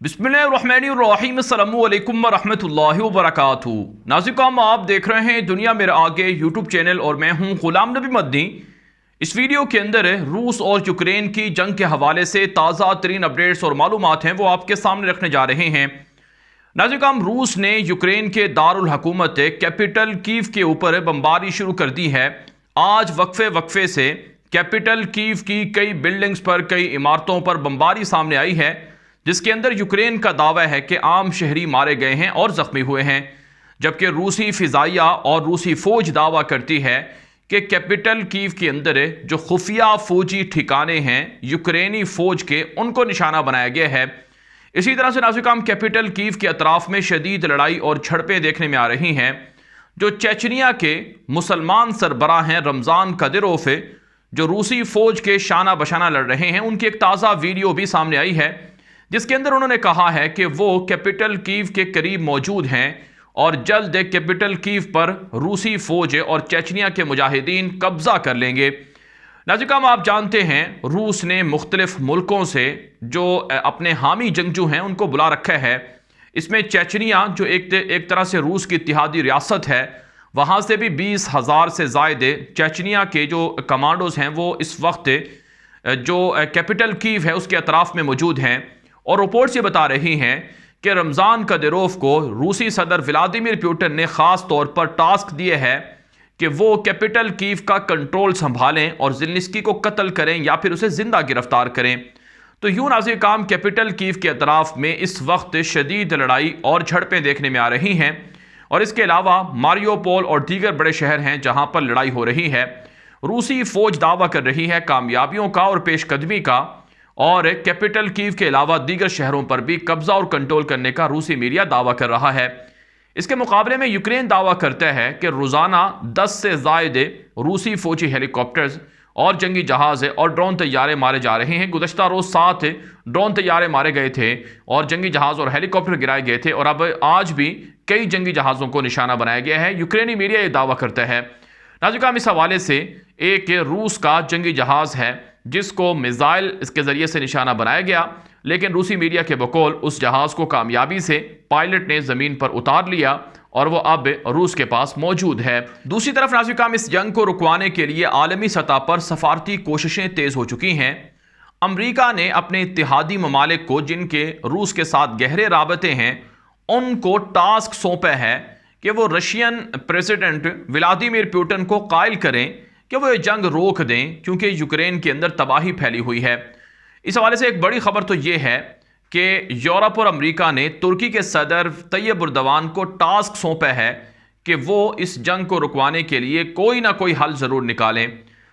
बिस्मिल्लाहिर्रहमानिर्रहीम अस्सलामु अलैकुम वरहमतुल्लाहि वबरकातुहू। नाज़रीन, आप देख रहे हैं दुनिया मेरे आगे यूट्यूब चैनल और मैं हूं गुलाम नबी मदनी। इस वीडियो के अंदर रूस और यूक्रेन की जंग के हवाले से ताज़ा तरीन अपडेट्स और मालूमात हैं वो आपके सामने रखने जा रहे हैं। नाज़रीन, रूस ने यूक्रेन के दारुल हुकूमत कैपिटल कीव के ऊपर बमबारी शुरू कर दी है। आज वक्फे से कैपिटल कीव की कई बिल्डिंग्स पर, कई इमारतों पर बमबारी सामने आई है, जिसके अंदर यूक्रेन का दावा है कि आम शहरी मारे गए हैं और जख्मी हुए हैं, जबकि रूसी फिजाइया और रूसी फौज दावा करती है कि कैपिटल कीव के अंदर जो खुफिया फौजी ठिकाने हैं यूक्रेनी फौज के, उनको निशाना बनाया गया है। इसी तरह से नाज़रीन, कैपिटल कीव के अतराफ में शदीद लड़ाई और झड़पें देखने में आ रही हैं। जो चेचनिया के मुसलमान सरबराह हैं रमज़ान कदिरोव, जो रूसी फौज के शाना बशाना लड़ रहे हैं, उनकी एक ताज़ा वीडियो भी सामने आई है, जिसके अंदर उन्होंने कहा है कि वो कैपिटल कीव के करीब मौजूद हैं और जल्द कैपिटल कीव पर रूसी फौज और चेचनिया के मुजाहिदीन कब्जा कर लेंगे। नाज़रीन, आप जानते हैं रूस ने मुख्तलिफ मुल्कों से जो अपने हामी जंगजू हैं उनको बुला रखा है। इसमें चेचनिया, जो एक तरह से रूस की इत्तेहादी रियासत है, वहाँ से भी 20,000 से ज़ायद चेचनिया के जो कमांडोज हैं वो इस वक्त जो कैपिटल कीव है उसके अतराफ में मौजूद हैं। और रिपोर्ट्स ये बता रही हैं कि रमज़ान कदिरोव को रूसी सदर व्लादिमीर पुतिन ने ख़ास तौर पर टास्क दिए है कि वो कैपिटल कीव का कंट्रोल संभालें और ज़ेलेंस्की को कत्ल करें या फिर उसे ज़िंदा गिरफ्तार करें। तो यूं नाज़रीन, कैपिटल कीव के अतराफ में इस वक्त शदीद लड़ाई और झड़पें देखने में आ रही हैं। और इसके अलावा मारियोपोल और दीगर बड़े शहर हैं जहां पर लड़ाई हो रही है। रूसी फौज दावा कर रही है कामयाबियों का और पेशकदमी का, और कैपिटल कीव के अलावा दीगर शहरों पर भी कब्जा और कंट्रोल करने का रूसी मीडिया दावा कर रहा है। इसके मुकाबले में यूक्रेन दावा करता है कि रोज़ाना 10 से ज़ायद रूसी फौजी हेलीकॉप्टर्स और जंगी जहाज़ और ड्रोन तैयारे मारे जा रहे हैं। गुज़श्ता रोज़ 7 ड्रोन तैयारे मारे गए थे और जंगी जहाज़ और हेलीकॉप्टर गिराए गए थे, और अब आज भी कई जंगी जहाज़ों को निशाना बनाया गया है। यूक्रेनी मीडिया ये दावा करता है। नाज़रीन, इस हवाले से एक रूस का जंगी जहाज़ है जिसको मिसाइल इसके ज़रिए से निशाना बनाया गया, लेकिन रूसी मीडिया के बकौल उस जहाज़ को कामयाबी से पायलट ने ज़मीन पर उतार लिया और वो अब रूस के पास मौजूद है। दूसरी तरफ नाज़रीन, इस जंग को रुकवाने के लिए आलमी सतह पर सफारती कोशिशें तेज़ हो चुकी हैं। अमरीका ने अपने इत्तेहादी ममालिक को, जिनके रूस के साथ गहरे राबते हैं, उनको टास्क सौंपा है कि वो रशियन प्रेसिडेंट व्लादिमीर पुतिन को कायल करें कि वो ये जंग रोक दें, क्योंकि यूक्रेन के अंदर तबाही फैली हुई है। इस हवाले से एक बड़ी खबर तो ये है कि यूरोप और अमेरिका ने तुर्की के सदर तैयब एर्दोगान को टास्क सौंपा है कि वो इस जंग को रुकवाने के लिए कोई ना कोई हल ज़रूर निकालें।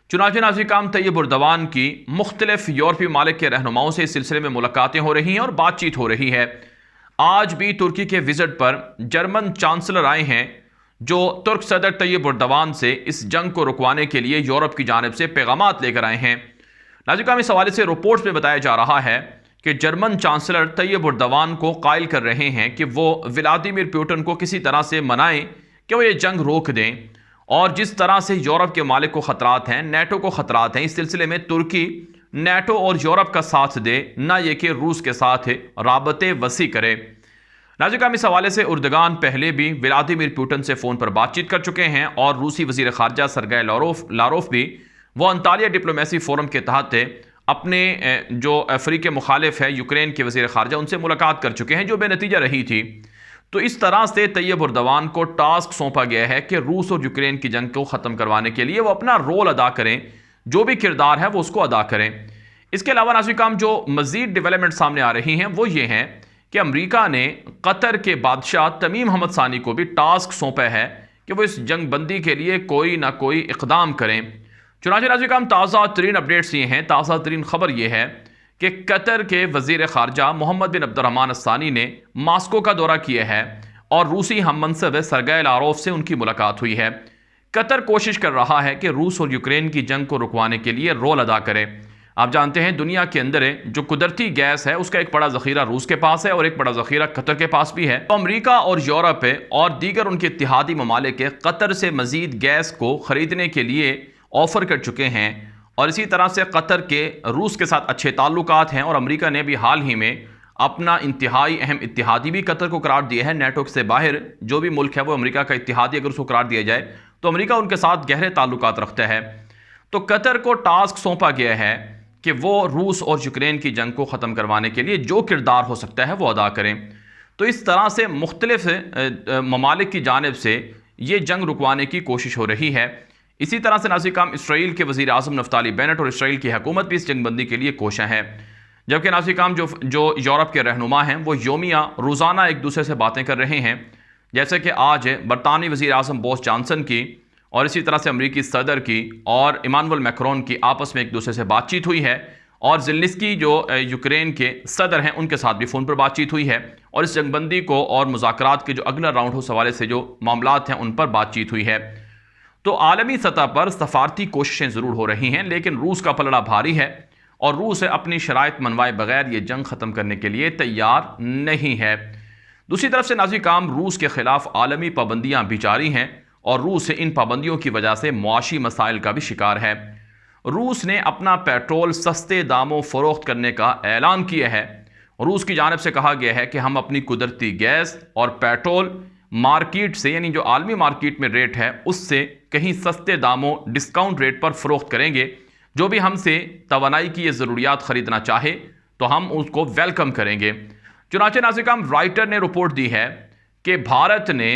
चुनांचे नाज़रीन, तैयब एर्दोगान की मुख्तलिफ यूरोपीय मालिक के रहनुमाओं से इस सिलसिले में मुलाकातें हो रही हैं और बातचीत हो रही है। आज भी तुर्की के विजिट पर जर्मन चांसलर आए हैं, जो तुर्क सदर तैयब एर्दोगान से इस जंग को रुकवाने के लिए यूरोप की जानिब से पैगामात लेकर आए हैं। नाज़रीन, इस हवाले से रिपोर्ट्स में बताया जा रहा है कि जर्मन चांसलर तैयब एर्दोगान को कायल कर रहे हैं कि वो व्लादिमीर पुतिन को किसी तरह से मनाएं कि वो ये जंग रोक दें। और जिस तरह से यूरोप के मालिक को ख़तरात हैं, नेटो को ख़तरात हैं, इस सिलसिले में तुर्की नेटो और यूरोप का साथ दे, ना ये कि रूस के साथ राबते वसी करे। नाज़रीन, इस हवाले से एर्दोगान पहले भी व्लादिमीर पुतिन से फ़ोन पर बातचीत कर चुके हैं और रूसी वज़ीर ख़ारजा सरगेई लारोफ भी वो अंतालिया डिप्लोमेसी फ़ोरम के तहत अपने जो अफ्रीकी मुखालिफ है यूक्रेन के वज़ीर ख़ारजा, उनसे मुलाकात कर चुके हैं, जो बेनतीजा रही थी। तो इस तरह से तैयब एर्दोगान को टास्क सौंपा गया है कि रूस और यूक्रेन की जंग को ख़त्म करवाने के लिए वो अपना रोल अदा करें, जो भी किरदार है वो उसको अदा करें। इसके अलावा नाज़रीन, जो मज़ीद डेवलपमेंट सामने आ रही हैं वो ये हैं कि अमेरिका ने कतर के बादशाह तमीम हमद सानी को भी टास्क सौंपा है कि वो इस जंग बंदी के लिए कोई ना कोई इक़दाम करें। चुनांचे नाज़रीन, ताज़ा तरीन अपडेट्स ये हैं, ताज़ा तरीन खबर ये है कि कतर के वज़ीर ख़ारजा मोहम्मद बिन अब्दुर्रहमान अस्सानी ने मास्को का दौरा किया है और रूसी हम मनसब सरगेई लारोफ से उनकी मुलाकात हुई है। कतर कोशिश कर रहा है कि रूस और यूक्रेन की जंग को रुकवाने के लिए रोल अदा करे। आप जानते हैं दुनिया के अंदर जो कुदरती गैस है उसका एक बड़ा ज़ख़ीरा रूस के पास है और एक बड़ा ज़ख़ीरा कतर के पास भी है। तो अमेरिका और यूरोप और दीगर उनके इत्तेहादी ममालिक कतर से मज़ीद गैस को ख़रीदने के लिए ऑफ़र कर चुके हैं, और इसी तरह से कतर के रूस के साथ अच्छे ताल्लुकात हैं और अमेरिका ने भी हाल ही में अपना इंतहाई अहम इत्तेहादी भी कतर को करार दिया है। नेटो से बाहर जो भी मुल्क है वो अमेरिका का इत्तेहादी अगर उसको करार दिया जाए तो अमेरिका उनके साथ गहरे ताल्लुकात रखता है। तो कतर को टास्क सौंपा गया है कि वो रूस और यूक्रेन की जंग को ख़त्म करवाने के लिए जो किरदार हो सकता है वो अदा करें। तो इस तरह से मुख्तलिफ ममालिक की जानिब से ये जंग रुकवाने की कोशिश हो रही है। इसी तरह से नाज़िर काम इसराइल के वज़ीर आज़म नफ्ताली बेनेट और इसराइल की हुकूमत भी इस जंगबंदी के लिए कोशा है। जबकि नाज़िर काम जो यूरोप के रहनुमा हैं वो योमिया रोज़ाना एक दूसरे से बातें कर रहे हैं। जैसे कि आज बरतानवी वज़ीर आज़म बोरिस जॉनसन की और इसी तरह से अमरीकी सदर की और इमानुएल मैक्रोन की आपस में एक दूसरे से बातचीत हुई है, और ज़ेलेंस्की जो यूक्रेन के सदर हैं उनके साथ भी फ़ोन पर बातचीत हुई है, और इस जंगबंदी को और मुज़ाकरात के जो अगला राउंड हो उस हवाले से जो मामलात हैं उन पर बातचीत हुई है। तो आलमी सतह पर सफारती कोशिशें ज़रूर हो रही हैं, लेकिन रूस का पलड़ा भारी है और रूस अपनी शराइत मनवाए बगैर ये जंग ख़त्म करने के लिए तैयार नहीं है। दूसरी तरफ से नाज़िर काम रूस के ख़िलाफ़ आलमी पाबंदियाँ भी जारी हैं और रूस इन पाबंदियों की वजह से मुआशी मसाइल का भी शिकार है। रूस ने अपना पेट्रोल सस्ते दामों फ़रोख्त करने का ऐलान किया है। रूस की जानिब से कहा गया है कि हम अपनी कुदरती गैस और पेट्रोल मार्केट से, यानी जो आलमी मार्केट में रेट है उससे कहीं सस्ते दामों डिस्काउंट रेट पर फ़रोख्त करेंगे। जो भी हमसे तवानाई की ये ज़रूरियात ख़रीदना चाहे तो हम उसको वेलकम करेंगे। चुनांचे नाज़िर काम राइटर ने रिपोर्ट दी है कि भारत ने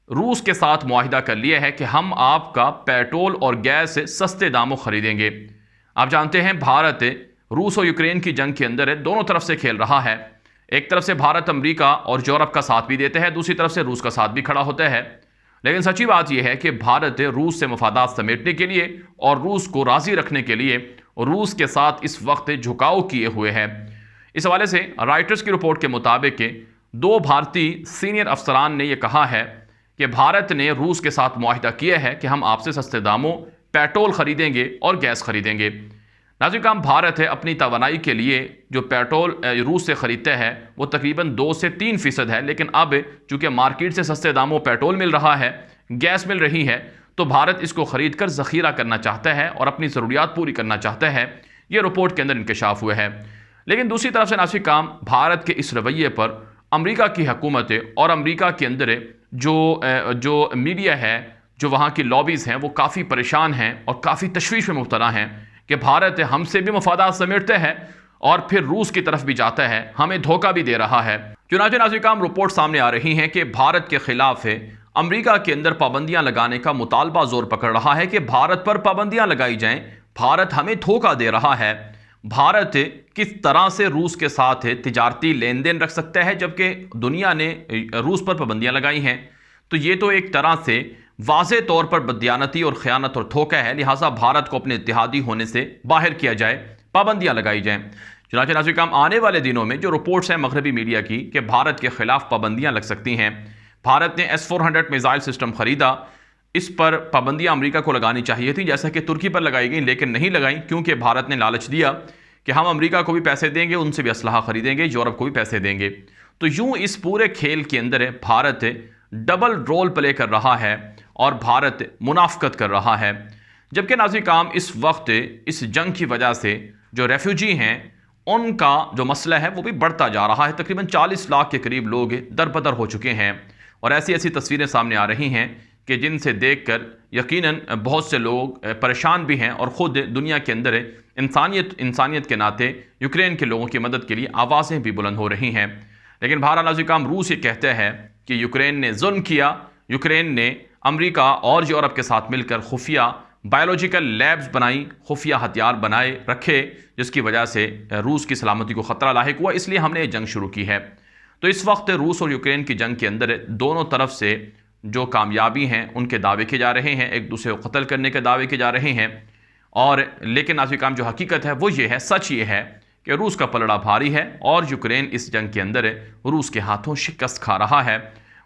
रूस के साथ मुआहिदा कर लिया है कि हम आपका पेट्रोल और गैस सस्ते दामों खरीदेंगे। आप जानते हैं भारत रूस और यूक्रेन की जंग के अंदर दोनों तरफ से खेल रहा है। एक तरफ से भारत अमेरिका और यूरोप का साथ भी देता है, दूसरी तरफ से रूस का साथ भी खड़ा होता है। लेकिन सच्ची बात यह है कि भारत रूस से मफादात समेटने के लिए और रूस को राज़ी रखने के लिए रूस के साथ इस वक्त झुकाव किए हुए है। इस हवाले से राइटर्स की रिपोर्ट के मुताबिक 2 भारतीय सीनियर अफसरान ने यह कहा है कि भारत ने रूस के साथ मुआहिदा किया है कि हम आपसे सस्ते दामों पेट्रोल खरीदेंगे और गैस खरीदेंगे। नाज़िर काम भारत है अपनी तवानाई के लिए जो पेट्रोल रूस से ख़रीदता है वो तकरीबन 2 से 3% है, लेकिन अब चूँकि मार्केट से सस्ते दामों पेट्रोल मिल रहा है, गैस मिल रही है, तो भारत इसको ख़रीद कर ज़ख़ीरा करना चाहता है और अपनी ज़रूरियात पूरी करना चाहता है। ये रिपोर्ट के अंदर इंकशाफ हुआ है। लेकिन दूसरी तरफ से नाज़िर काम भारत के इस रवैये पर अमेरिका की हुकूमत और अमेरिका के अंदर जो मीडिया है, जो वहाँ की लॉबीज़ हैं, वो काफ़ी परेशान हैं और काफ़ी तशवीश में मुब्तला हैं कि भारत हमसे भी मफादात समेटता है और फिर रूस की तरफ भी जाता है, हमें धोखा भी दे रहा है। चुनांचे नाज़िर काम रिपोर्ट सामने आ रही हैं कि भारत के ख़िलाफ़ अमेरिका के अंदर पाबंदियाँ लगाने का मुतालबा ज़ोर पकड़ रहा है कि भारत पर पाबंदियाँ लगाई जाएँ। भारत हमें धोखा दे रहा है। भारत किस तरह से रूस के साथ तिजारती लेन देन रख सकता है जबकि दुनिया ने रूस पर पाबंदियां लगाई हैं। तो ये तो एक तरह से वाज़े तौर पर बदयानती और ख़यानत और धोखा है। लिहाजा भारत को अपने इत्तेहादी होने से बाहर किया जाए, पाबंदियां लगाई जाएं। चुनांचे नाज़िर काम आने वाले दिनों में जो रिपोर्ट्स हैं मगरबी मीडिया की कि भारत के ख़िलाफ़ पाबंदियां लग सकती हैं। भारत ने S-400 मिसाइल सिस्टम ख़रीदा, इस पर पाबंदियां अमेरिका को लगानी चाहिए थी, जैसा कि तुर्की पर लगाई गई, लेकिन नहीं लगाई क्योंकि भारत ने लालच दिया कि हम अमेरिका को भी पैसे देंगे, उनसे भी असलहा खरीदेंगे, यूरोप को भी पैसे देंगे। तो यूं इस पूरे खेल के अंदर भारत डबल रोल प्ले कर रहा है और भारत मुनाफकत कर रहा है। जबकि नाज़िर काम इस वक्त इस जंग की वजह से जो रेफ्यूजी हैं उनका जो मसला है वो भी बढ़ता जा रहा है। तकरीबन 40 लाख के करीब लोग दरबदर हो चुके हैं और ऐसी ऐसी तस्वीरें सामने आ रही हैं कि जिनसे देखकर यकीनन बहुत से लोग परेशान भी हैं और ख़ुद दुनिया के अंदर इंसानियत के नाते यूक्रेन के लोगों की मदद के लिए आवाज़ें भी बुलंद हो रही हैं। लेकिन बहरहाल नाज़िर काम रूस ये कहता है कि यूक्रेन ने जुल्म किया, यूक्रेन ने अमेरिका और यूरोप के साथ मिलकर खुफिया बायोलॉजिकल लैब्स बनाई, खुफिया हथियार बनाए रखे, जिसकी वजह से रूस की सलामती को ख़तरा लाहिक हुआ, इसलिए हमने ये जंग शुरू की है। तो इस वक्त रूस और यूक्रेन की जंग के अंदर दोनों तरफ से जो कामयाबी हैं उनके दावे किए जा रहे हैं, एक दूसरे को कत्ल करने के दावे किए जा रहे हैं। और लेकिन नाज़िर काम जो हकीकत है वो ये है, सच ये है कि रूस का पलड़ा भारी है और यूक्रेन इस जंग के अंदर रूस के हाथों शिकस्त खा रहा है।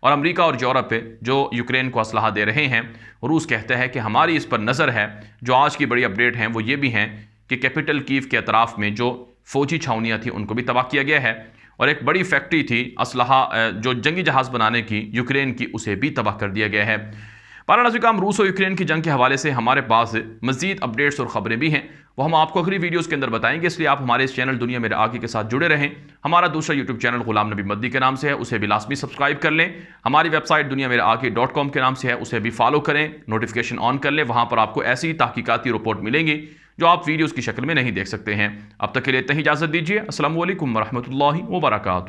और अमेरिका और यूरोप जो यूक्रेन को असलहा दे रहे हैं, रूस कहता है कि हमारी इस पर नज़र है। जो आज की बड़ी अपडेट हैं वो ये भी हैं कि कैपिटल कीव के अतराफ़ में जो फ़ौजी छावनियाँ थी उनको भी तबाह किया गया है और एक बड़ी फैक्ट्री थी असलहा जो जंगी जहाज़ बनाने की यूक्रेन की, उसे भी तबाह कर दिया गया है। नाज़रीन, रूस और यूक्रेन की जंग के हवाले से हमारे पास मजीद अपडेट्स और ख़बरें भी हैं, वो हम आपको अगली वीडियोस के अंदर बताएंगे। इसलिए आप हमारे इस चैनल दुनिया मेरे आगे के साथ जुड़े रहें। हमारा दूसरा यूट्यूब चैनल गुलाम नबी मद्दी के नाम से है, उसे भी लाजमी सब्सक्राइब कर लें। हमारी वेबसाइट दुनिया मेरे आगे .com के नाम से है, उसे भी फॉलो करें, नोटिफिकेशन ऑन कर लें। वहां पर आपको ऐसी तहकीकाती रिपोर्ट मिलेंगी जो आप वीडियोस की शक्ल में नहीं देख सकते हैं। अब तक के लिए इतनी इजाज़त दीजिए। अस्सलामु अलैकुम वरहमतुल्लाहि वबरकातुहू।